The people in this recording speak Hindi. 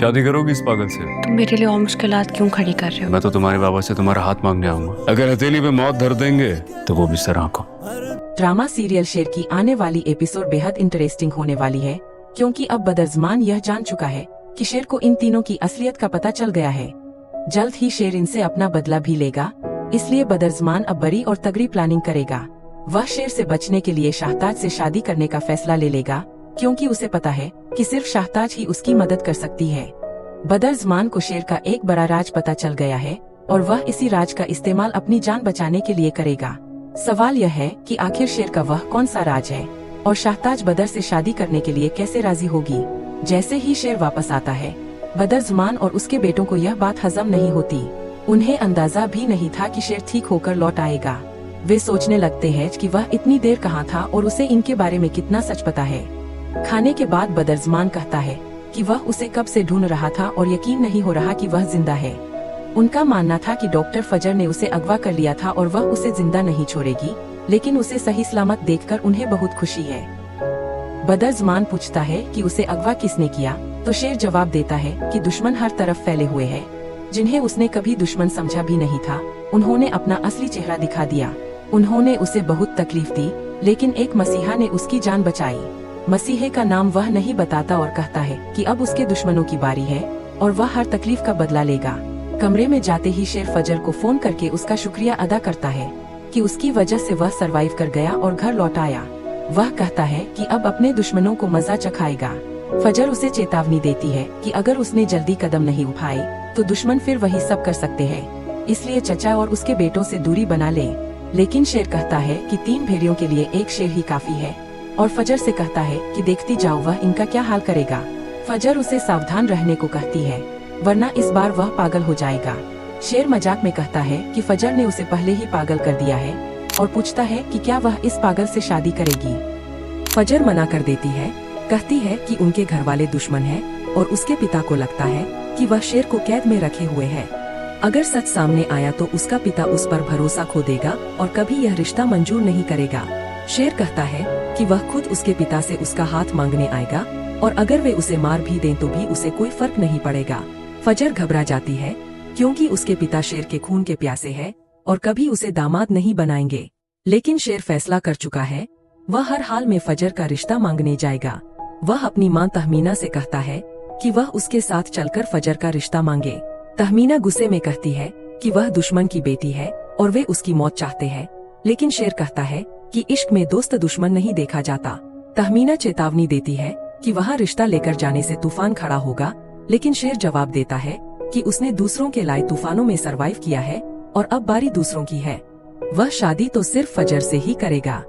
शादी करोगी इस पागल से? तुम मेरे लिए और मुश्किलात क्यों खड़ी कर रहे हो? मैं तो तुम्हारे बाबा से तुम्हारा हाथ मांगने आऊंगा। अगर हथेली पे मौत धर देंगे तो वो भी सर आंखों। ड्रामा सीरियल शेर की आने वाली एपिसोड बेहद इंटरेस्टिंग होने वाली है, क्योंकि अब बदरज़मान यह जान चुका है कि शेर को इन तीनों की असलियत का पता चल गया है। जल्द ही शेर इनसे अपना बदला भी लेगा, इसलिए बदरज़मान अब बड़ी और तगड़ी प्लानिंग करेगा। वह शेर से बचने के लिए शाहताज से शादी करने का फैसला ले लेगा, क्योंकि उसे पता है कि सिर्फ शाहताज ही उसकी मदद कर सकती है। बदरज़मान को शेर का एक बड़ा राज पता चल गया है और वह इसी राज का इस्तेमाल अपनी जान बचाने के लिए करेगा। सवाल यह है कि आखिर शेर का वह कौन सा राज है और शाहताज बदर से शादी करने के लिए कैसे राजी होगी। जैसे ही शेर वापस आता है, बदरज़मान और उसके बेटों को यह बात हजम नहीं होती। उन्हें अंदाजा भी नहीं था कि शेर ठीक होकर लौट आएगा। वे सोचने लगते हैं कि वह इतनी देर कहाँ था और उसे इनके बारे में कितना सच पता है। खाने के बाद बदरज़मान कहता है कि वह उसे कब से ढूंढ रहा था और यकीन नहीं हो रहा कि वह जिंदा है। उनका मानना था कि डॉक्टर फजर ने उसे अगवा कर लिया था और वह उसे जिंदा नहीं छोड़ेगी, लेकिन उसे सही सलामत देखकर उन्हें बहुत खुशी है। बदरज़मान पूछता है कि उसे अगवा किसने किया, तो शेर जवाब देता है कि दुश्मन हर तरफ फैले हुए हैं, जिन्हें उसने कभी दुश्मन समझा भी नहीं था। उन्होंने अपना असली चेहरा दिखा दिया। उन्होंने उसे बहुत तकलीफ दी, लेकिन एक मसीहा ने उसकी जान बचाई। मसीहे का नाम वह नहीं बताता और कहता है कि अब उसके दुश्मनों की बारी है और वह हर तकलीफ का बदला लेगा। कमरे में जाते ही शेर फजर को फोन करके उसका शुक्रिया अदा करता है कि उसकी वजह से वह सरवाइव कर गया और घर लौट आया। वह कहता है कि अब अपने दुश्मनों को मजा चखाएगा। फजर उसे चेतावनी देती है कि अगर उसने जल्दी कदम नहीं उठाए तो दुश्मन फिर वही सब कर सकते हैं, इसलिए चचा और उसके बेटों से दूरी बना ले। लेकिन शेर कहता है कि 3 भेड़ियों के लिए एक शेर ही काफी है और फजर से कहता है कि देखती जाओ वह इनका क्या हाल करेगा। फजर उसे सावधान रहने को कहती है, वरना इस बार वह पागल हो जाएगा। शेर मजाक में कहता है कि फजर ने उसे पहले ही पागल कर दिया है और पूछता है कि क्या वह इस पागल से शादी करेगी। फजर मना कर देती है, कहती है कि उनके घर वाले दुश्मन हैं और उसके पिता को लगता है कि वह शेर को कैद में रखे हुए है। अगर सच सामने आया तो उसका पिता उस पर भरोसा खो देगा और कभी यह रिश्ता मंजूर नहीं करेगा। शेर कहता है कि वह खुद उसके पिता से उसका हाथ मांगने आएगा और अगर वे उसे मार भी दें तो भी उसे कोई फर्क नहीं पड़ेगा। फजर घबरा जाती है, क्योंकि उसके पिता शेर के खून के प्यासे हैं और कभी उसे दामाद नहीं बनाएंगे। लेकिन शेर फैसला कर चुका है, वह हर हाल में फजर का रिश्ता मांगने जाएगा। वह अपनी मां तहमीना से कहता है कि वह उसके साथ चलकर फजर का रिश्ता मांगे। तहमीना गुस्से में कहती है कि वह दुश्मन की बेटी है और वे उसकी मौत चाहते हैं, लेकिन शेर कहता है कि इश्क में दोस्त दुश्मन नहीं देखा जाता। तहमीना चेतावनी देती है कि वहाँ रिश्ता लेकर जाने से तूफान खड़ा होगा, लेकिन शेर जवाब देता है कि उसने दूसरों के लाए तूफानों में सरवाइव किया है और अब बारी दूसरों की है। वह शादी तो सिर्फ फजर से ही करेगा।